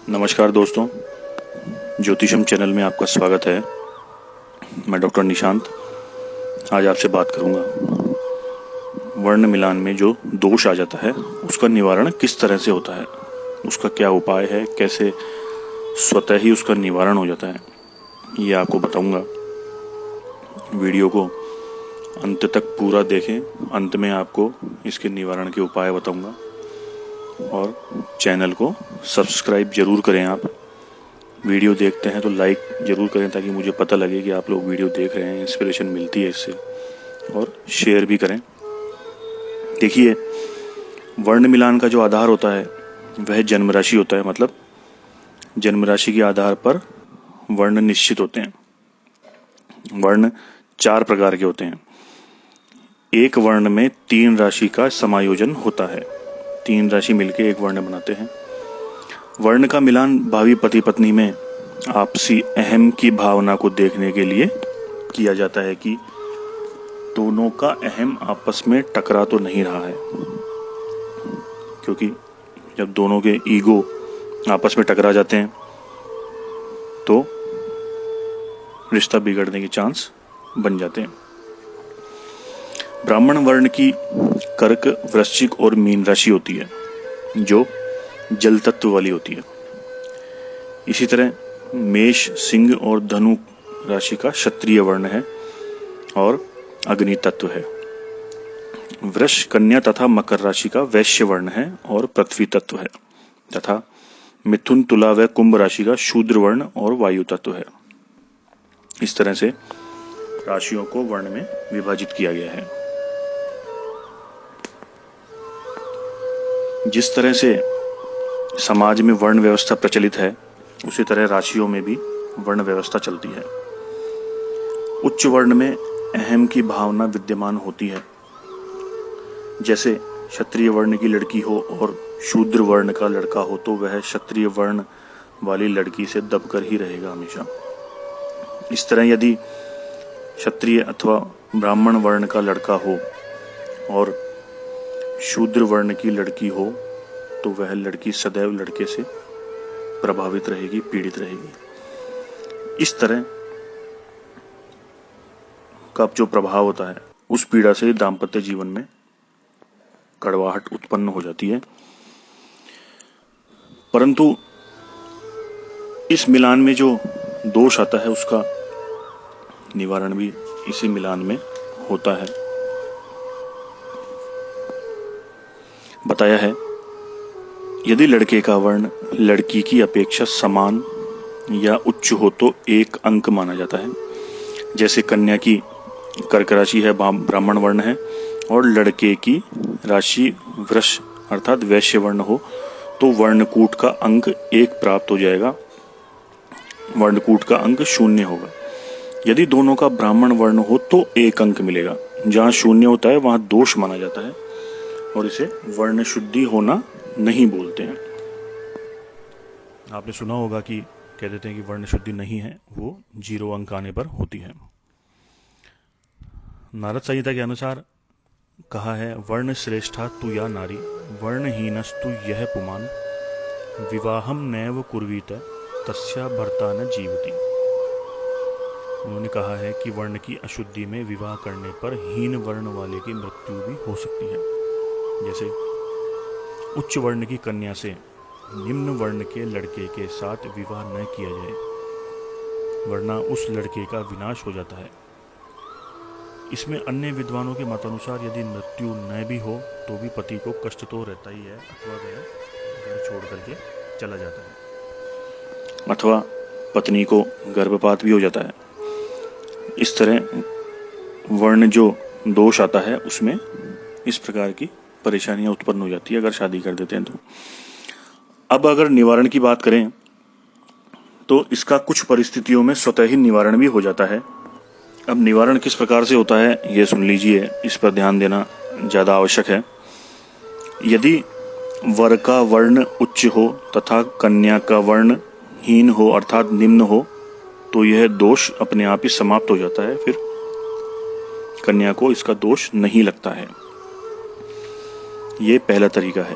नमस्कार दोस्तों, ज्योतिषम चैनल में आपका स्वागत है। मैं डॉक्टर निशांत आज आपसे बात करूंगा वर्ण मिलान में जो दोष आ जाता है उसका निवारण किस तरह से होता है, उसका क्या उपाय है, कैसे स्वतः ही उसका निवारण हो जाता है, ये आपको बताऊंगा। वीडियो को अंत तक पूरा देखें, अंत में आपको इसके निवारण के उपाय बताऊंगा और चैनल को सब्सक्राइब जरूर करें। आप वीडियो देखते हैं तो लाइक जरूर करें ताकि मुझे पता लगे कि आप लोग वीडियो देख रहे हैं, इंस्पिरेशन मिलती है इससे, और शेयर भी करें। देखिए, वर्ण मिलान का जो आधार होता है वह जन्म राशि होता है। मतलब जन्म राशि के आधार पर वर्ण निश्चित होते हैं। वर्ण 4 प्रकार के होते हैं। एक वर्ण में 3 राशि का समायोजन होता है। 3 राशि मिलकर एक वर्ण बनाते हैं। वर्ण का मिलान भावी पति पत्नी में आपसी अहम की भावना को देखने के लिए किया जाता है कि दोनों का अहम आपस में टकरा तो नहीं रहा है, क्योंकि जब दोनों के ईगो आपस में टकरा जाते हैं तो रिश्ता बिगड़ने के चांस बन जाते हैं। ब्राह्मण वर्ण की कर्क, वृश्चिक और मीन राशि होती है जो जल तत्व वाली होती है। इसी तरह मेष, सिंह और धनु राशि का क्षत्रिय वर्ण है और अग्नि तत्व है। वृष, कन्या तथा मकर राशि का वैश्य वर्ण है और पृथ्वी तत्व है, तथा मिथुन, तुला व कुंभ राशि का शूद्र वर्ण और वायु तत्व है। इस तरह से राशियों को वर्ण में विभाजित किया गया है। जिस तरह से समाज में वर्ण व्यवस्था प्रचलित है उसी तरह राशियों में भी वर्ण व्यवस्था चलती है। उच्च वर्ण में अहम की भावना विद्यमान होती है। जैसे क्षत्रिय वर्ण की लड़की हो और शूद्र वर्ण का लड़का हो तो वह क्षत्रिय वर्ण वाली लड़की से दबकर ही रहेगा हमेशा। इस तरह यदि क्षत्रिय अथवा ब्राह्मण वर्ण का लड़का हो और शूद्र वर्ण की लड़की हो तो वह लड़की सदैव लड़के से प्रभावित रहेगी, पीड़ित रहेगी। इस तरह का जो प्रभाव होता है उस पीड़ा से दाम्पत्य जीवन में कड़वाहट उत्पन्न हो जाती है। परंतु इस मिलान में जो दोष आता है उसका निवारण भी इसी मिलान में होता है। बताया है, यदि लड़के का वर्ण लड़की की अपेक्षा समान या उच्च हो तो 1 अंक माना जाता है। जैसे कन्या की कर्क राशि है, ब्राह्मण वर्ण है, और लड़के की राशि वृष अर्थात वैश्य वर्ण हो तो वर्णकूट का अंक 1 प्राप्त हो जाएगा। वर्णकूट का अंक 0 होगा। यदि दोनों का ब्राह्मण वर्ण हो तो 1 अंक मिलेगा। जहां 0 होता है वहां दोष माना जाता है और इसे वर्ण शुद्धि होना नहीं बोलते हैं। आपने सुना होगा कि कह देते हैं कि वर्ण शुद्धि नहीं है, वो 0 अंक आने पर होती है। नारद संहिता के अनुसार कहा है, वर्ण श्रेष्ठा तु या नारी वर्णहीनस्तु यह पुमान विवाहम नैव कुर्वीत तस्या भर्ता न जीवति। उन्होंने कहा है कि वर्ण की अशुद्धि में विवाह करने पर हीन वर्ण वाले की मृत्यु भी हो सकती है। जैसे उच्च वर्ण की कन्या से निम्न वर्ण के लड़के के साथ विवाह न किया जाए, वरना उस लड़के का विनाश हो जाता है। इसमें अन्य विद्वानों के मतानुसार यदि मृत्यु न भी हो तो भी पति को कष्ट तो रहता ही है, अथवा वह घर छोड़ करके चला जाता है, अथवा पत्नी को गर्भपात भी हो जाता है। इस तरह वर्ण जो दोष आता है उसमें इस प्रकार की परेशानियां उत्पन्न हो जाती है अगर शादी कर देते हैं तो। अब अगर निवारण की बात करें तो इसका कुछ परिस्थितियों में स्वतः ही निवारण भी हो जाता है। अब निवारण किस प्रकार से होता है ये सुन लीजिए, इस पर ध्यान देना ज्यादा आवश्यक है। यदि वर का वर्ण उच्च हो तथा कन्या का वर्ण हीन हो अर्थात निम्न हो तो यह दोष अपने आप ही समाप्त हो जाता है। फिर कन्या को इसका दोष नहीं लगता है। ये पहला तरीका है।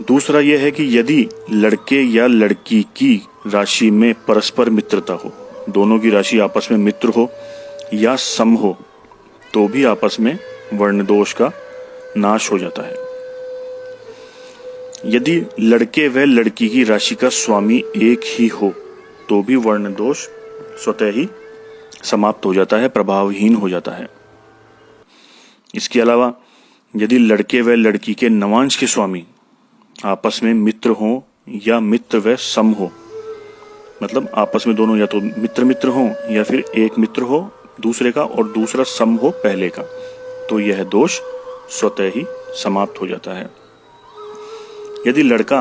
दूसरा यह है कि यदि लड़के या लड़की की राशि में परस्पर मित्रता हो, दोनों की राशि आपस में मित्र हो या सम हो, तो भी आपस में वर्ण दोष का नाश हो जाता है। यदि लड़के व लड़की की राशि का स्वामी एक ही हो, तो भी वर्ण दोष स्वतः ही समाप्त हो जाता है, प्रभावहीन हो जाता है। इसके अलावा यदि लड़के व लड़की के नवांश के स्वामी आपस में मित्र हो या मित्र व सम हो, मतलब आपस में दोनों या तो मित्र मित्र हो या फिर एक मित्र हो दूसरे का और दूसरा सम हो पहले का, तो यह दोष स्वतः ही समाप्त हो जाता है। यदि लड़का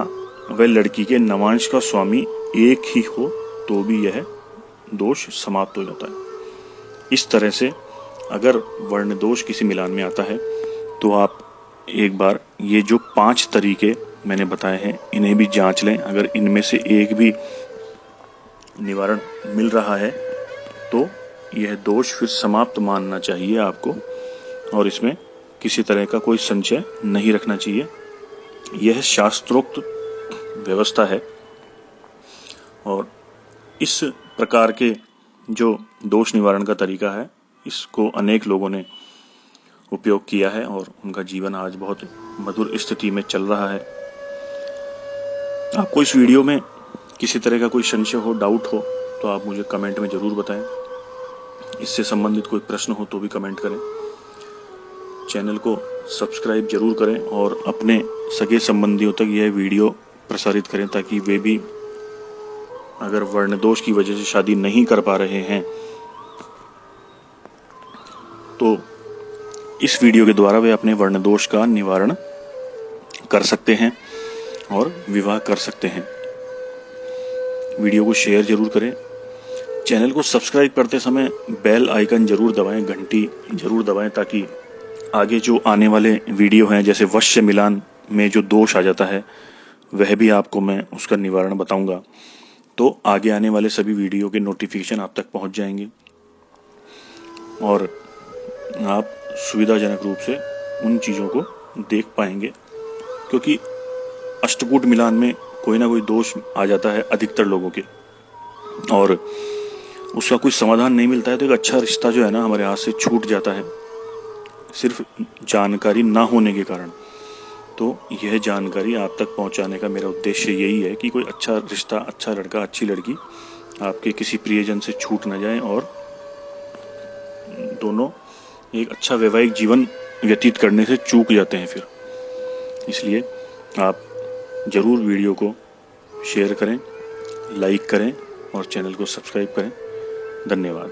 व लड़की के नवांश का स्वामी एक ही हो, तो भी यह दोष समाप्त हो जाता है। इस तरह से अगर वर्ण दोष किसी मिलान में आता है, तो आप एक बार ये जो 5 तरीके मैंने बताए हैं, इन्हें भी जांच लें। अगर इनमें से एक भी निवारण मिल रहा है, तो यह दोष फिर समाप्त मानना चाहिए आपको, और इसमें किसी तरह का कोई संशय नहीं रखना चाहिए। यह शास्त्रोक्त व्यवस्था है, और इस प्रकार के जो दोष निवारण का तरीका है, इसको अनेक लोगों ने उपयोग किया है और उनका जीवन आज बहुत मधुर स्थिति में चल रहा है। आपको इस वीडियो में किसी तरह का कोई संशय हो, डाउट हो, तो आप मुझे कमेंट में ज़रूर बताएं। इससे संबंधित कोई प्रश्न हो तो भी कमेंट करें। चैनल को सब्सक्राइब जरूर करें और अपने सगे संबंधियों तक यह वीडियो प्रसारित करें, ताकि वे भी अगर वर्ण दोष की वजह से शादी नहीं कर पा रहे हैं, तो इस वीडियो के द्वारा वे अपने वर्ण दोष का निवारण कर सकते हैं और विवाह कर सकते हैं। वीडियो को शेयर जरूर करें। चैनल को सब्सक्राइब करते समय बेल आइकन जरूर दबाएं, घंटी जरूर दबाएं, ताकि आगे जो आने वाले वीडियो हैं, जैसे वश्य मिलान में जो दोष आ जाता है, वह भी आपको मैं उसका निवारण बताऊंगा। तो आगे आने वाले सभी वीडियो के नोटिफिकेशन आप तक पहुंच जाएंगे और आप सुविधाजनक रूप से उन चीज़ों को देख पाएंगे। क्योंकि अष्टकूट मिलान में कोई ना कोई दोष आ जाता है अधिकतर लोगों के, और उसका कोई समाधान नहीं मिलता है, तो एक अच्छा रिश्ता जो है ना, हमारे हाथ से छूट जाता है, सिर्फ जानकारी ना होने के कारण। तो यह जानकारी आप तक पहुंचाने का मेरा उद्देश्य यही है कि कोई अच्छा रिश्ता, अच्छा लड़का, अच्छी लड़की आपके किसी प्रियजन से छूट ना जाए और दोनों एक अच्छा वैवाहिक जीवन व्यतीत करने से चूक जाते हैं फिर। इसलिए आप ज़रूर वीडियो को शेयर करें, लाइक करें और चैनल को सब्सक्राइब करें। धन्यवाद।